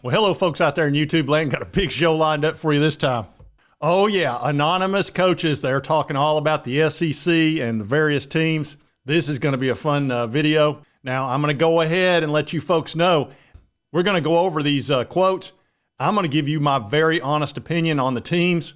Well, hello, folks out there in YouTube land. Got a big show lined up for you this time. Oh, yeah, anonymous coaches. They're talking all about the SEC and the various teams. This is going to be a fun video. Now, I'm going to go ahead and let you folks know we're going to go over these quotes. I'm going to give you my very honest opinion on the teams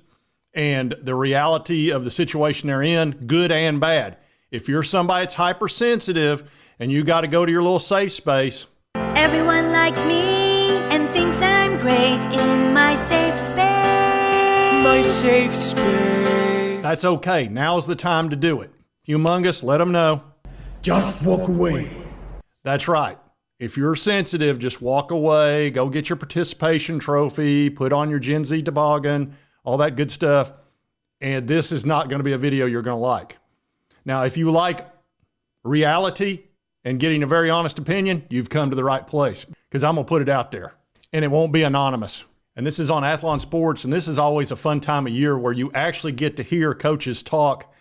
and the reality of the situation they're in, good and bad. If you're somebody that's hypersensitive and you got to go to your little safe space. Everyone likes me and thinks I'm great in my safe space. My safe space. That's okay. Now's the time to do it. Humongous, let them know. Just walk away. That's right. If you're sensitive, just walk away, go get your participation trophy, put on your Gen Z toboggan, all that good stuff. And this is not going to be a video you're going to like. Now, if you like reality and getting a very honest opinion, you've come to the right place, because I'm going to put it out there and it won't be anonymous. And this is on Athlon Sports, and this is always a fun time of year where you actually get to hear coaches talk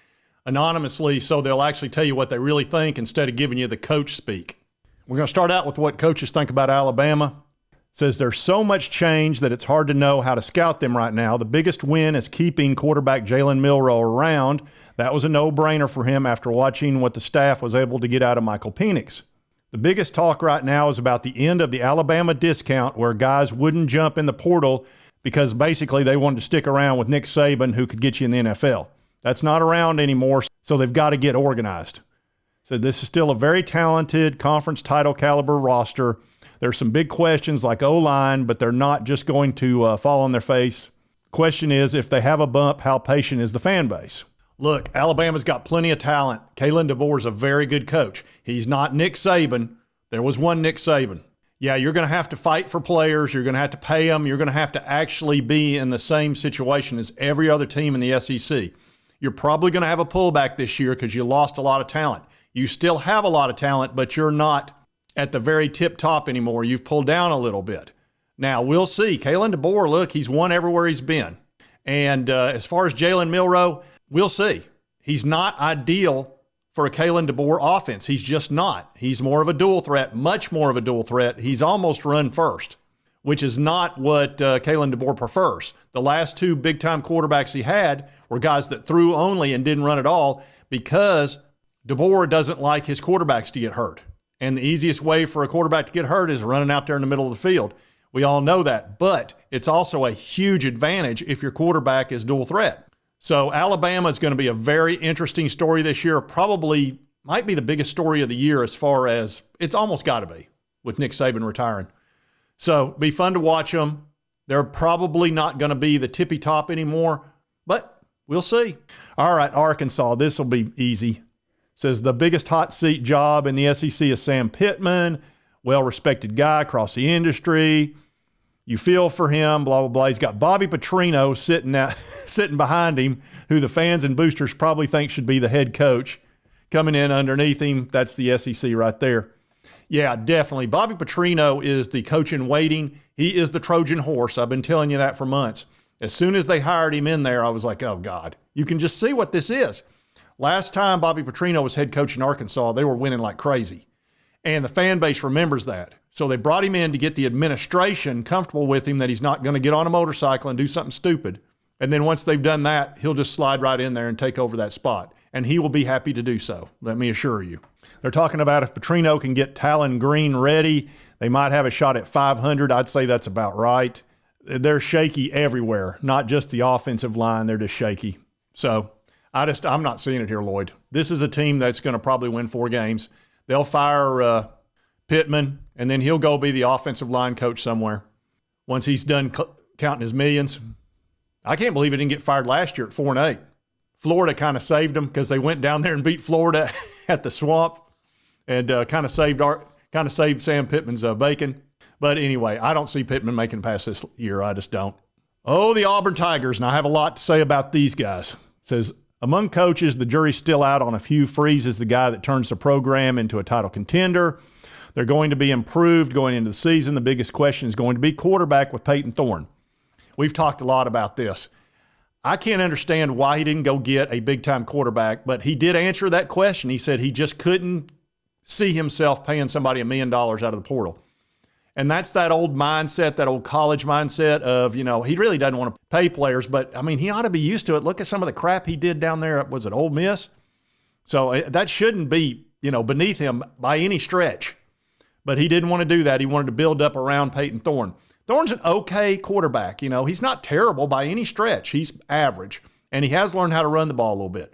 anonymously, so they'll actually tell you what they really think instead of giving you the coach speak. We're going to start out with what coaches think about Alabama. It says there's so much change that it's hard to know how to scout them right now. The biggest win is keeping quarterback Jalen Milroe around. That was a no-brainer for him after watching what the staff was able to get out of Michael Penix. The biggest talk right now is about the end of the Alabama discount, where guys wouldn't jump in the portal because basically they wanted to stick around with Nick Saban, who could get you in the NFL. That's not around anymore, so they've got to get organized. So this is still a very talented conference title caliber roster. There's some big questions like O-line, but they're not just going to fall on their face. Question is, if they have a bump, how patient is the fan base? Look, Alabama's got plenty of talent. Kalen DeBoer's a very good coach. He's not Nick Saban. There was one Nick Saban. Yeah, you're going to have to fight for players. You're going to have to pay them. You're going to have to actually be in the same situation as every other team in the SEC. You're probably going to have a pullback this year because you lost a lot of talent. You still have a lot of talent, but you're not at the very tip top anymore. You've pulled down a little bit. Now, we'll see. Kalen DeBoer, look, he's won everywhere he's been. And as far as Jalen Milroe, we'll see. He's not ideal for a Kalen DeBoer offense. He's just not. He's more of a dual threat, much more of a dual threat. He's almost run first, which is not what Kalen DeBoer prefers. The last two big-time quarterbacks he had were guys that threw only and didn't run at all because DeBoer doesn't like his quarterbacks to get hurt. And the easiest way for a quarterback to get hurt is running out there in the middle of the field. We all know that, but it's also a huge advantage if your quarterback is dual threat. So Alabama is going to be a very interesting story this year. Probably might be the biggest story of the year as far as it's almost got to be with Nick Saban retiring. So be fun to watch them. They're probably not going to be the tippy top anymore, but we'll see. All right, Arkansas, this will be easy. Says the biggest hot seat job in the SEC is Sam Pittman, well-respected guy across the industry. You feel for him, blah, blah, blah. He's got Bobby Petrino sitting behind him, who the fans and boosters probably think should be the head coach. Coming in underneath him, that's the SEC right there. Yeah, definitely. Bobby Petrino is the coach in waiting. He is the Trojan horse. I've been telling you that for months. As soon as they hired him in there, I was like, oh, God. You can just see what this is. Last time Bobby Petrino was head coach in Arkansas, they were winning like crazy. And the fan base remembers that. So they brought him in to get the administration comfortable with him that he's not going to get on a motorcycle and do something stupid. And then once they've done that, he'll just slide right in there and take over that spot. And he will be happy to do so, let me assure you. They're talking about if Petrino can get Talon Green ready, they might have a shot at 500. I'd say that's about right. They're shaky everywhere, not just the offensive line. They're just shaky. So I'm not seeing it here, Lloyd. This is a team that's going to probably win 4 games. They'll fire Pittman, and then he'll go be the offensive line coach somewhere once he's done counting his millions. I can't believe he didn't get fired last year at 4-8. Florida kind of saved him because they went down there and beat Florida at the Swamp and kind of saved Sam Pittman's bacon. But anyway, I don't see Pittman making it past this year. I just don't. Oh, the Auburn Tigers, and I have a lot to say about these guys. It says, among coaches, the jury's still out on a few. Freeze is the guy that turns the program into a title contender. They're going to be improved going into the season. The biggest question is going to be quarterback with Peyton Thorne. We've talked a lot about this. I can't understand why he didn't go get a big-time quarterback, but he did answer that question. He said he just couldn't see himself paying somebody $1 million out of the portal. And that's that old mindset, that old college mindset of, you know, he really doesn't want to pay players, but I mean, he ought to be used to it. Look at some of the crap he did down there. Was it Ole Miss? So that shouldn't be, you know, beneath him by any stretch. But he didn't want to do that. He wanted to build up around Peyton Thorne. Thorne's an okay quarterback. You know, he's not terrible by any stretch. He's average. And he has learned how to run the ball a little bit.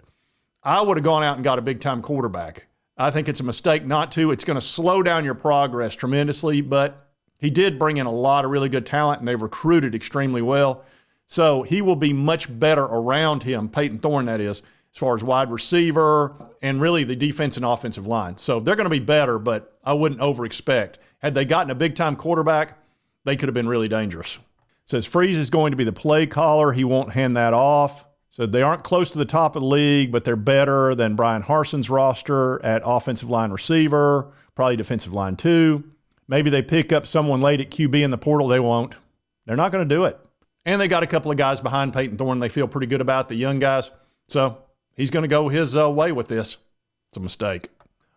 I would have gone out and got a big-time quarterback. I think it's a mistake not to. It's going to slow down your progress tremendously, but he did bring in a lot of really good talent, and they've recruited extremely well. So he will be much better around him, Peyton Thorne, that is, as far as wide receiver and really the defense and offensive line. So they're going to be better, but I wouldn't over-expect. Had they gotten a big-time quarterback, they could have been really dangerous. It says Freeze is going to be the play caller. He won't hand that off. So they aren't close to the top of the league, but they're better than Brian Harson's roster at offensive line receiver, probably defensive line too. Maybe they pick up someone late at QB in the portal. They won't. They're not going to do it. And they got a couple of guys behind Peyton Thorne they feel pretty good about, the young guys. So he's going to go his way with this. It's a mistake.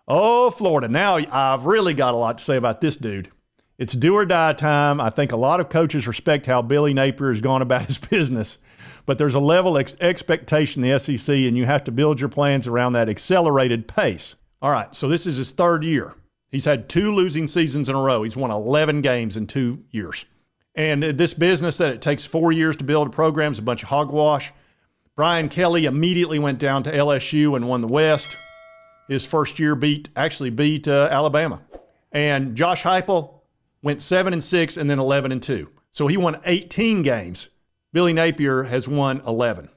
Oh, Florida. Now I've really got a lot to say about this dude. It's do or die time. I think a lot of coaches respect how Billy Napier has gone about his business. But there's a level of expectation in the SEC, and you have to build your plans around that accelerated pace. All right, so this is his third year. He's had 2 losing seasons in a row. He's won 11 games in 2 years. And this business that it takes 4 years to build a program is a bunch of hogwash. Brian Kelly immediately went down to LSU and won the West. His first year beat Alabama. And Josh Heupel went 7-6 and then 11-2. So he won 18 games. Billy Napier has won 11.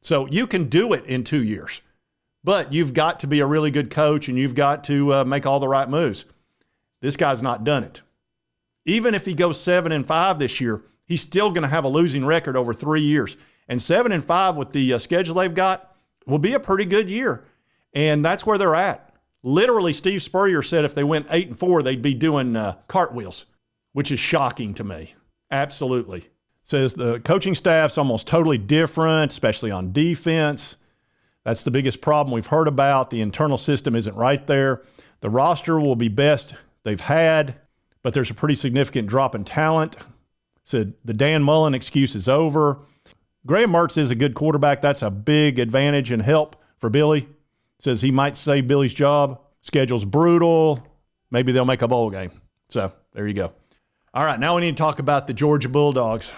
So you can do it in 2 years. But you've got to be a really good coach, and you've got to make all the right moves. This guy's not done it. Even if he goes 7-5 this year, he's still going to have a losing record over 3 years. And 7-5 with the schedule they've got will be a pretty good year. And that's where they're at. Literally, Steve Spurrier said if they went 8-4, they'd be doing cartwheels, which is shocking to me. Absolutely. Says the coaching staff's almost totally different, especially on defense. That's the biggest problem we've heard about. The internal system isn't right there. The roster will be best they've had, but there's a pretty significant drop in talent. Said the Dan Mullen excuse is over. Graham Mertz is a good quarterback. That's a big advantage and help for Billy. Says he might save Billy's job. Schedule's brutal. Maybe they'll make a bowl game. So there you go. All right, now we need to talk about the Georgia Bulldogs.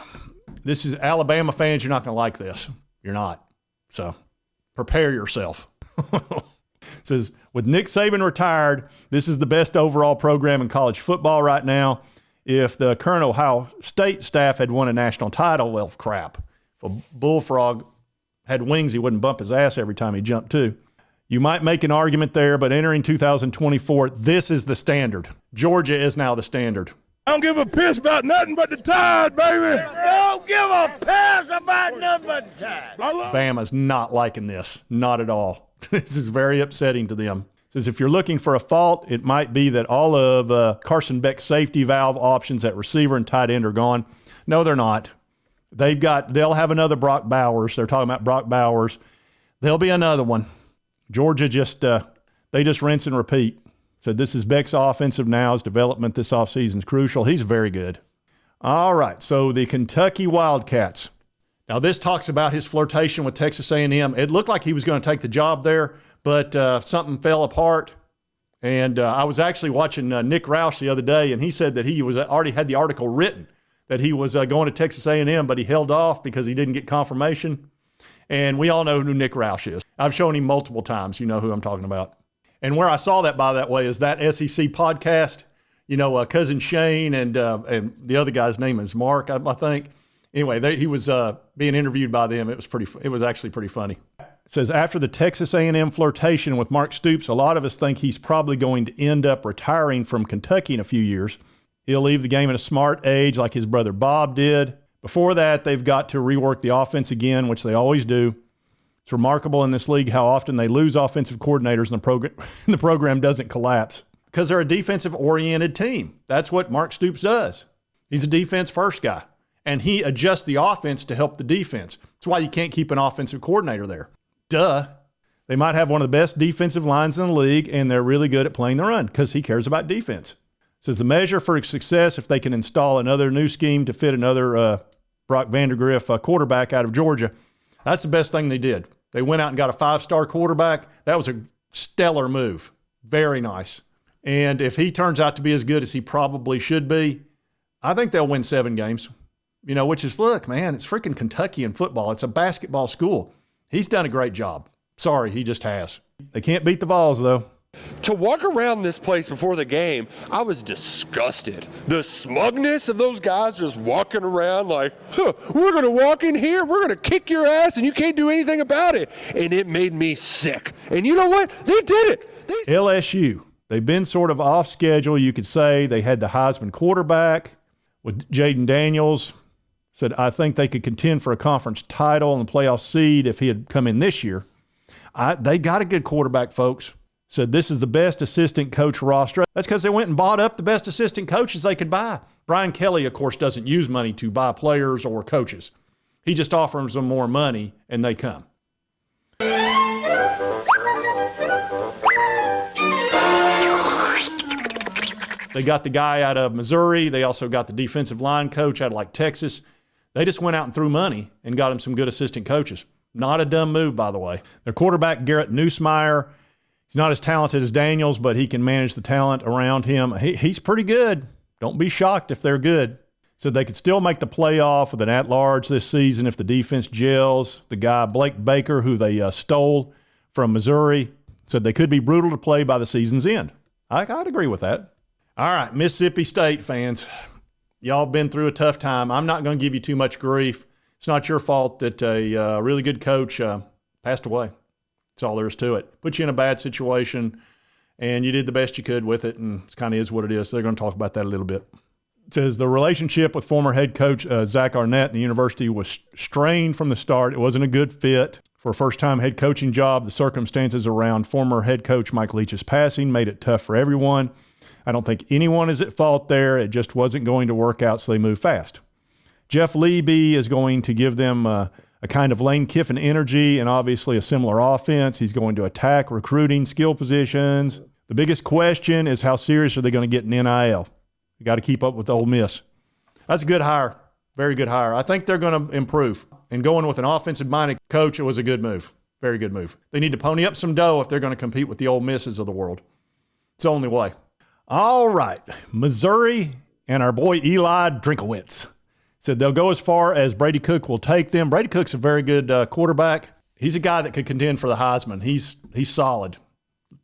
This is Alabama fans. You're not going to like this. You're not. So prepare yourself. Says, with Nick Saban retired, this is the best overall program in college football right now. If the current Ohio State staff had won a national title, well, crap. If a bullfrog had wings, he wouldn't bump his ass every time he jumped, too. You might make an argument there, but entering 2024, this is the standard. Georgia is now the standard. I don't give a piss about nothing but the Tide, baby. Don't give a piss about nothing but the Tide. Bama's not liking this. Not at all. This is very upsetting to them. Says if you're looking for a fault, it might be that all of Carson Beck's safety valve options at receiver and tight end are gone. No, they're not. They'll have another Brock Bowers. They're talking about Brock Bowers. There'll be another one. Georgia they just rinse and repeat. So this is Beck's offensive now. His development this offseason is crucial. He's very good. All right, so the Kentucky Wildcats. Now this talks about his flirtation with Texas A&M. It looked like he was going to take the job there, but something fell apart. And I was actually watching Nick Roush the other day, and he said that he was already had the article written that he was going to Texas A&M, but he held off because he didn't get confirmation. And we all know who Nick Roush is. I've shown him multiple times. You know who I'm talking about. And where I saw that, by that way, is that SEC podcast. You know, Cousin Shane and the other guy's name is Mark, I think. Anyway, he was being interviewed by them. It was actually pretty funny. It says, after the Texas A&M flirtation with Mark Stoops, a lot of us think he's probably going to end up retiring from Kentucky in a few years. He'll leave the game at a smart age like his brother Bob did. Before that, they've got to rework the offense again, which they always do. It's remarkable in this league how often they lose offensive coordinators and the program doesn't collapse because they're a defensive-oriented team. That's what Mark Stoops does. He's a defense-first guy, and he adjusts the offense to help the defense. That's why you can't keep an offensive coordinator there. Duh. They might have one of the best defensive lines in the league, and they're really good at playing the run because he cares about defense. Says the measure for success, if they can install another new scheme to fit another Brock Vandegrift quarterback out of Georgia, that's the best thing they did. They went out and got a 5-star quarterback. That was a stellar move. Very nice. And if he turns out to be as good as he probably should be, I think they'll win 7 games. You know, which is, look, man, it's freaking Kentucky in football. It's a basketball school. He's done a great job. Sorry, he just has. They can't beat the Vols, though. To walk around this place before the game, I was disgusted. The smugness of those guys just walking around like, we're going to walk in here, we're going to kick your ass, and you can't do anything about it. And it made me sick. And you know what? They did it. LSU, they've been sort of off schedule, you could say. They had the Heisman quarterback with Jaden Daniels. Said, I think they could contend for a conference title and the playoff seed if he had come in this year. They got a good quarterback, folks. Said, this is the best assistant coach roster. That's because they went and bought up the best assistant coaches they could buy. Brian Kelly, of course, doesn't use money to buy players or coaches. He just offers them more money, and they come. They got the guy out of Missouri. They also got the defensive line coach out of like Texas. They just went out and threw money and got him some good assistant coaches. Not a dumb move, by the way. Their quarterback, Garrett Nussmeier, he's not as talented as Daniels, but he can manage the talent around him. He's pretty good. Don't be shocked if they're good. So they could still make the playoff with an at-large this season if the defense gels. The guy, Blake Baker, who they stole from Missouri, said they could be brutal to play by the season's end. I'd agree with that. All right, Mississippi State fans. Y'all been through a tough time. I'm not going to give you too much grief. It's not your fault that a really good coach passed away. That's all there is to it. Put you in a bad situation, and you did the best you could with it, and it kind of is what it is. So they're going to talk about that a little bit. It says the relationship with former head coach Zach Arnett in the university was strained from the start. It wasn't a good fit. For a first-time head coaching job, the circumstances around former head coach Mike Leach's passing made it tough for everyone. I don't think anyone is at fault there. It just wasn't going to work out, so they moved fast. Jeff Leby is going to give them a kind of Lane Kiffin energy and obviously a similar offense. He's going to attack recruiting, skill positions. The biggest question is how serious are they going to get in NIL? You got to keep up with Ole Miss. That's a good hire. Very good hire. I think they're going to improve. And going with an offensive-minded coach, it was a good move. Very good move. They need to pony up some dough if they're going to compete with the Ole Misses of the world. It's the only way. All right, Missouri and our boy Eli Drinkowitz said they'll go as far as Brady Cook will take them. Brady Cook's a very good quarterback. He's a guy that could contend for the Heisman. He's solid,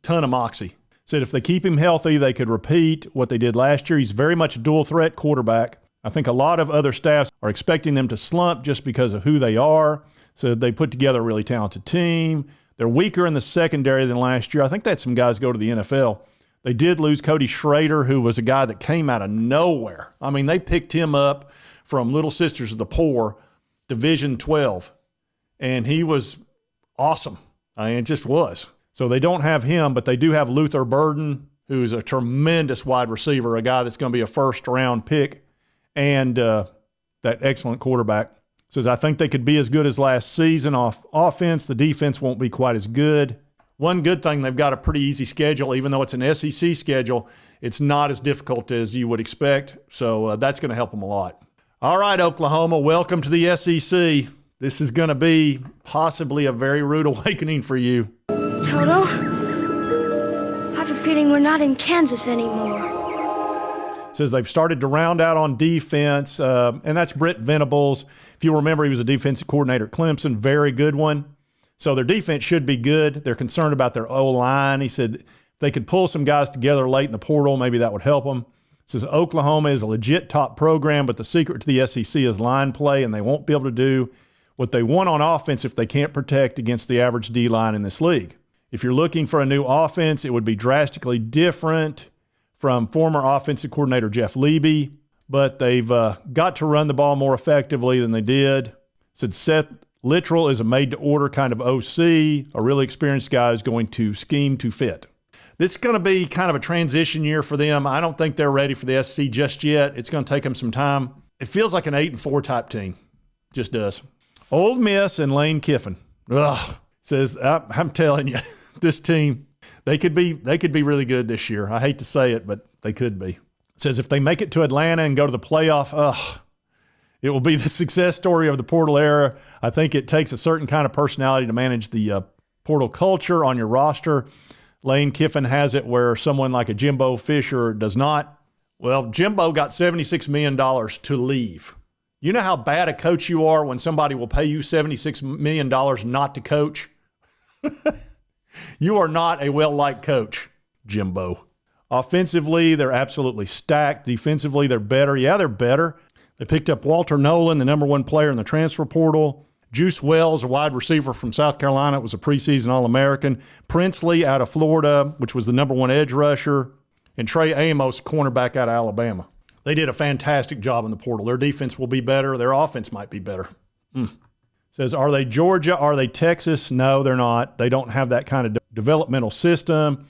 ton of moxie. Said if they keep him healthy, they could repeat what they did last year. He's very much a dual threat quarterback. I think a lot of other staffs are expecting them to slump just because of who they are. So they put together a really talented team. They're weaker in the secondary than last year. I think they had some guys go to the NFL. They did lose Cody Schrader, who was a guy that came out of nowhere. I mean, they picked him up from Little Sisters of the Poor, Division 12, and he was awesome. I mean, it just was. So they don't have him, but they do have Luther Burden, who's a tremendous wide receiver, a guy that's going to be a first-round pick, and that excellent quarterback. Says, I think they could be as good as last season off offense. The defense won't be quite as good. One good thing, they've got a pretty easy schedule. Even though it's an SEC schedule, it's not as difficult as you would expect. So that's going to help them a lot. All right, Oklahoma, welcome to the SEC. This is going to be possibly a very rude awakening for you. Toto, I have a feeling we're not in Kansas anymore. Says they've started to round out on defense, and that's Brent Venables. If you remember, he was a defensive coordinator at Clemson, very good one. So their defense should be good. They're concerned about their O-line. He said if they could pull some guys together late in the portal, maybe that would help them. Says Oklahoma is a legit top program, but the secret to the SEC is line play, and they won't be able to do what they want on offense if they can't protect against the average D-line in this league. If you're looking for a new offense, it would be drastically different from former offensive coordinator Jeff Leby, but they've got to run the ball more effectively than they did. Said Seth Littrell is a made-to-order kind of OC. A really experienced guy is going to scheme to fit. This is going to be kind of a transition year for them. I don't think they're ready for the SEC just yet. It's going to take them some time. It feels like an 8-4 type team. Just does. Ole Miss and Lane Kiffin. Says, I'm telling you, this team, they could be really good this year. I hate to say it, but they could be. Says if they make it to Atlanta and go to the playoff, it will be the success story of the portal era. I think it takes a certain kind of personality to manage the portal culture on your roster. Lane Kiffin has it where someone like a Jimbo Fisher does not. Well, Jimbo got $76 million to leave. You know how bad a coach you are when somebody will pay you $76 million not to coach? You are not a well-liked coach, Jimbo. Offensively, they're absolutely stacked. Defensively, they're better. Yeah, they're better. They picked up Walter Nolan, the number one player in the transfer portal. Juice Wells, a wide receiver from South Carolina, was a preseason All-American. Princely out of Florida, which was the number one edge rusher. And Trey Amos, cornerback out of Alabama. They did a fantastic job in the portal. Their defense will be better. Their offense might be better. Says, are they Georgia? Are they Texas? No, they're not. They don't have that kind of developmental system.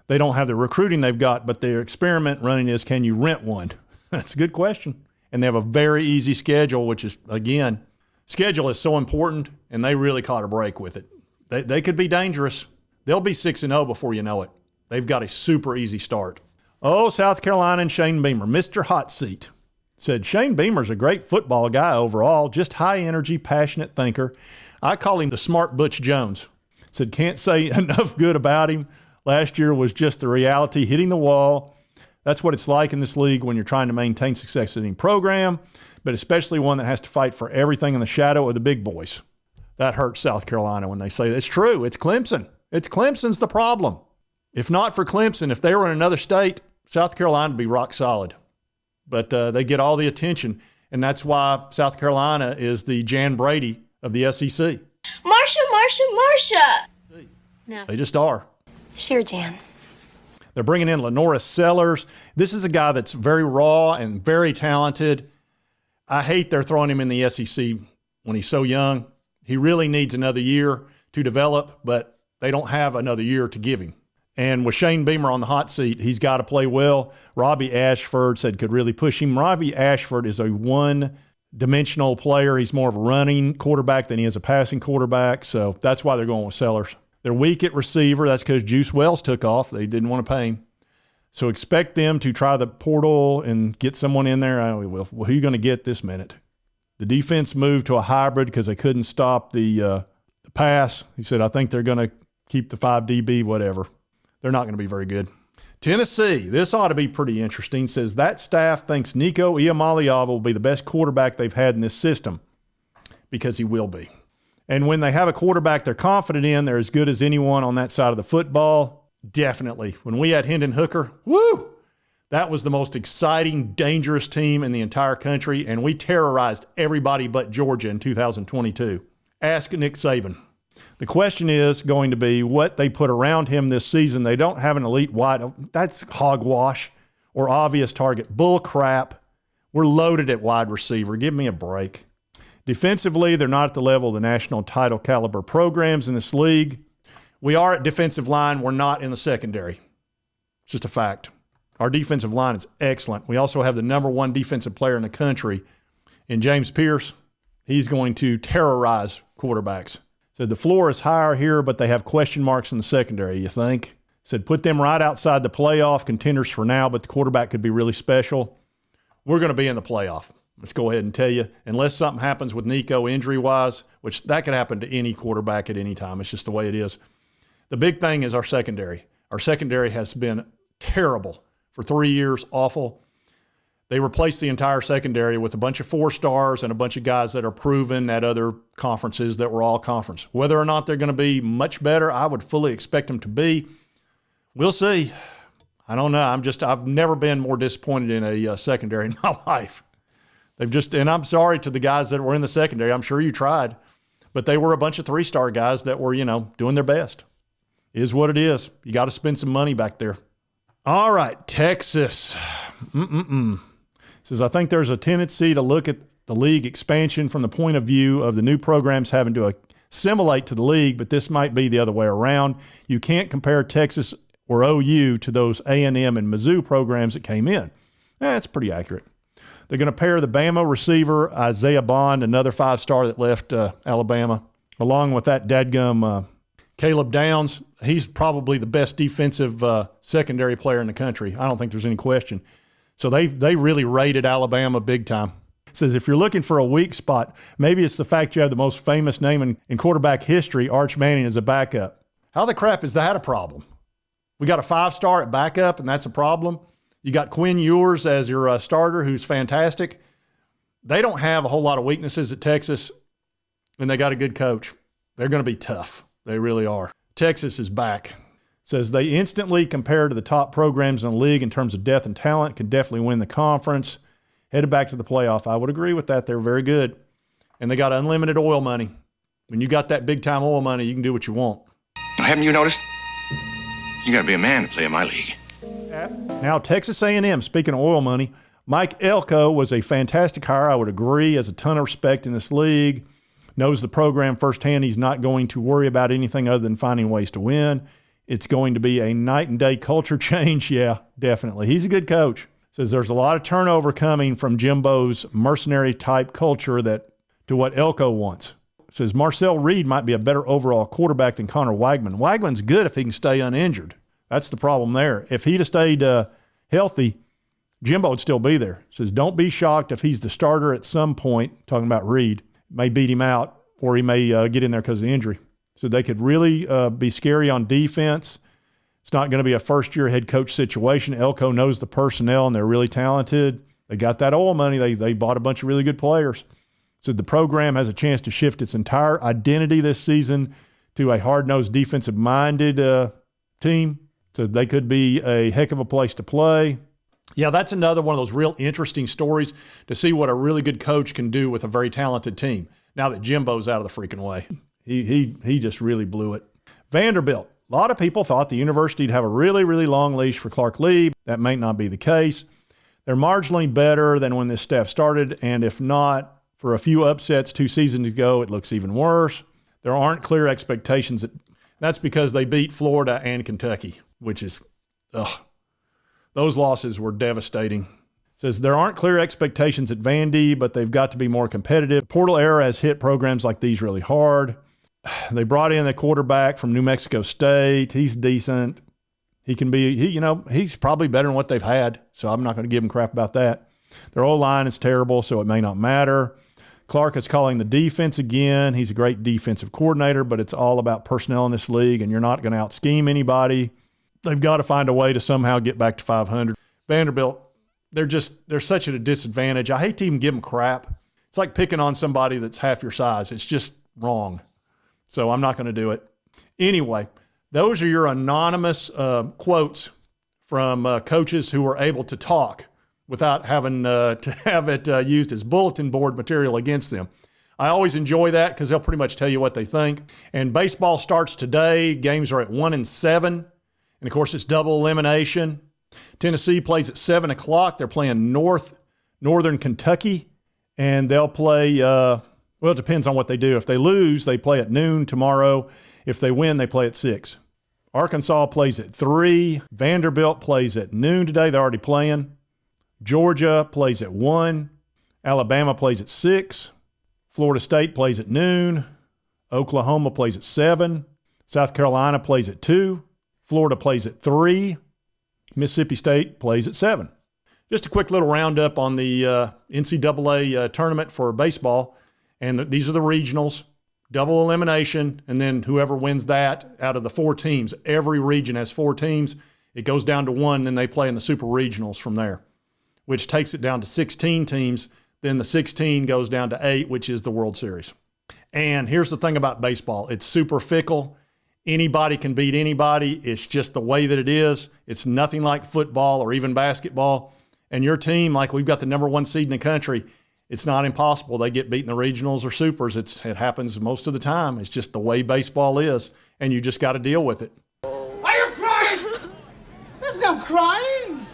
They don't have the recruiting they've got, but their experiment running is, can you rent one? That's a good question. And they have a very easy schedule, which is, again, schedule is so important, and they really caught a break with it. They could be dangerous. They'll be 6-0 before you know it. They've got a super easy start. Oh, South Carolina and Shane Beamer, Mr. Hot Seat. Said, Shane Beamer's a great football guy overall, just high energy, passionate thinker. I call him the smart Butch Jones. Said, can't say enough good about him. Last year was just the reality, hitting the wall. That's what it's like in this league when you're trying to maintain success in any program, but especially one that has to fight for everything in the shadow of the big boys. That hurts South Carolina when they say that. It's true. It's Clemson. Clemson's the problem. If not for Clemson, if they were in another state, South Carolina would be rock solid. But they get all the attention, and that's why South Carolina is the Jan Brady of the SEC. Marsha. No. They just are. Sure, Jan. They're bringing in Lenora Sellers. This is a guy that's very raw and very talented. I hate they're throwing him in the SEC when he's so young. He really needs another year to develop, but they don't have another year to give him. And with Shane Beamer on the hot seat, he's got to play well. Robbie Ashford said could really push him. Robbie Ashford is a one-dimensional player. He's more of a running quarterback than he is a passing quarterback, so that's why they're going with Sellers. They're weak at receiver. That's because Juice Wells took off. They didn't want to pay him. So expect them to try the portal and get someone in there. Well, who are you going to get this minute? The defense moved to a hybrid because they couldn't stop the pass. He said, I think they're going to keep the 5 DB, whatever. They're not going to be very good. Tennessee, this ought to be pretty interesting. Says that staff thinks Nico Iamaleava will be the best quarterback they've had in this system because he will be. And when they have a quarterback they're confident in, they're as good as anyone on that side of the football. Definitely. When we had Hendon Hooker, woo, that was the most exciting, dangerous team in the entire country, and we terrorized everybody but Georgia in 2022. Ask Nick Saban. The question is going to be what they put around him this season. They don't have an elite wide. That's hogwash or obvious target. Bull crap. We're loaded at wide receiver. Give me a break. Defensively, they're not at the level of the national title caliber programs in this league. We are at defensive line. We're not in the secondary. It's just a fact. Our defensive line is excellent. We also have the number one defensive player in the country in James Pierce. He's going to terrorize quarterbacks. Said the floor is higher here, but they have question marks in the secondary, you think? Said put them right outside the playoff contenders for now, but the quarterback could be really special. We're going to be in the playoff. Let's go ahead and tell you, unless something happens with Nico injury-wise, which that could happen to any quarterback at any time. It's just the way it is. The big thing is our secondary. Our secondary has been terrible for 3 years, awful. They replaced the entire secondary with a bunch of 4-stars and a bunch of guys that are proven at other conferences that were all conference. Whether or not they're going to be much better, I would fully expect them to be. We'll see. I don't know. I've never been more disappointed in a secondary in my life. And I'm sorry to the guys that were in the secondary. I'm sure you tried, but they were a bunch of 3-star guys that were, doing their best. Is what it is. You got to spend some money back there. All right, Texas. Says, I think there's a tendency to look at the league expansion from the point of view of the new programs having to assimilate to the league, but this might be the other way around. You can't compare Texas or OU to those A&M and Mizzou programs that came in. That's pretty accurate. They're going to pair the Bama receiver, Isaiah Bond, another 5-star that left Alabama, along with that dadgum Caleb Downs. He's probably the best defensive secondary player in the country. I don't think there's any question. So they really rated Alabama big time. It says, if you're looking for a weak spot, maybe it's the fact you have the most famous name in quarterback history, Arch Manning, as a backup. How the crap is that a problem? We got a 5-star at backup, and that's a problem. You got Quinn Ewers as your starter, who's fantastic. They don't have a whole lot of weaknesses at Texas, and they got a good coach. They're going to be tough. They really are. Texas is back. Says they instantly, compared to the top programs in the league in terms of depth and talent, can definitely win the conference. Headed back to the playoff. I would agree with that. They're very good. And they got unlimited oil money. When you got that big-time oil money, you can do what you want. Haven't you noticed? You got to be a man to play in my league. Now, Texas A&M, speaking of oil money, Mike Elko was a fantastic hire. I would agree. Has a ton of respect in this league. Knows the program firsthand. He's not going to worry about anything other than finding ways to win. It's going to be a night and day culture change. Yeah, definitely. He's a good coach. Says there's a lot of turnover coming from Jimbo's mercenary type culture to what Elko wants. Says Marcel Reed might be a better overall quarterback than Connor Wagman. Wagman's good if he can stay uninjured. That's the problem there. If he'd have stayed healthy, Jimbo would still be there. Says don't be shocked if he's the starter at some point, talking about Reed, may beat him out or he may get in there because of the injury. So they could really be scary on defense. It's not going to be a first-year head coach situation. Elko knows the personnel, and they're really talented. They got that oil money. They bought a bunch of really good players. So the program has a chance to shift its entire identity this season to a hard-nosed, defensive-minded team. So they could be a heck of a place to play. Yeah, that's another one of those real interesting stories to see what a really good coach can do with a very talented team now that Jimbo's out of the freaking way. He just really blew it. Vanderbilt. A lot of people thought the university would have a really, really long leash for Clark Lee. That may not be the case. They're marginally better than when this staff started, and if not, for a few upsets 2 seasons ago, it looks even worse. There aren't clear expectations. That's because they beat Florida and Kentucky, which is, those losses were devastating. Says there aren't clear expectations at Vandy, but they've got to be more competitive. Portal era has hit programs like these really hard. They brought in the quarterback from New Mexico State. He's decent. He can be, he's probably better than what they've had, so I'm not going to give him crap about that. Their O-line is terrible, so it may not matter. Clark is calling the defense again. He's a great defensive coordinator, but it's all about personnel in this league, and you're not going to out-scheme anybody. They've got to find a way to somehow get back to 500. Vanderbilt, they're such at a disadvantage. I hate to even give them crap. It's like picking on somebody that's half your size. It's just wrong. So I'm not going to do it. Anyway, those are your anonymous quotes from coaches who were able to talk without having to have it used as bulletin board material against them. I always enjoy that because they'll pretty much tell you what they think. And baseball starts today. Games are at 1 and 7. And, of course, it's double elimination. Tennessee plays at 7 o'clock. They're playing Northern Kentucky. And they'll play well, it depends on what they do. If they lose, they play at noon tomorrow. If they win, they play at 6. Arkansas plays at 3. Vanderbilt plays at noon today. They're already playing. Georgia plays at 1. Alabama plays at 6. Florida State plays at noon. Oklahoma plays at 7. South Carolina plays at 2. Florida plays at 3. Mississippi State plays at 7. Just a quick little roundup on the NCAA tournament for baseball. And these are the regionals, double elimination, and then whoever wins that out of the 4 teams. Every region has 4 teams. It goes down to 1, then they play in the super regionals from there, which takes it down to 16 teams. Then the 16 goes down to 8, which is the World Series. And here's the thing about baseball. It's super fickle. Anybody can beat anybody. It's just the way that it is. It's nothing like football or even basketball. And your team, like we've got the number 1 seed in the country, it's not impossible. They get beat in the regionals or supers. It happens most of the time. It's just the way baseball is, and you just got to deal with it. Are you crying? There's no crying.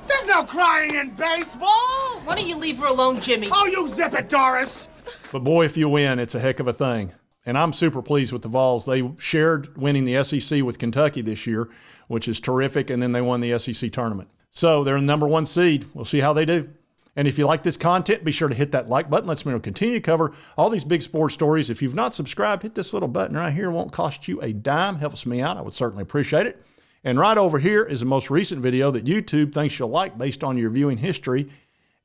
There's no crying in baseball. Why don't you leave her alone, Jimmy? Oh, you zip it, Doris. But boy, if you win, it's a heck of a thing. And I'm super pleased with the Vols. They shared winning the SEC with Kentucky this year, which is terrific, and then they won the SEC tournament. So they're the number 1 seed. We'll see how they do. And if you like this content, be sure to hit that like button. Let's continue to cover all these big sports stories. If you've not subscribed, hit this little button right here. It won't cost you a dime. Helps me out. I would certainly appreciate it. And right over here is the most recent video that YouTube thinks you'll like based on your viewing history.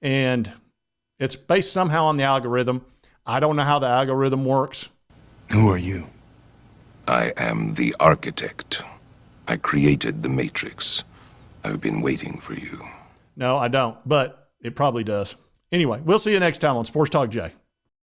And it's based somehow on the algorithm. I don't know how the algorithm works. Who are you? I am the architect. I created the Matrix. I've been waiting for you. No, I don't, but it probably does. Anyway, we'll see you next time on Sports Talk Jay.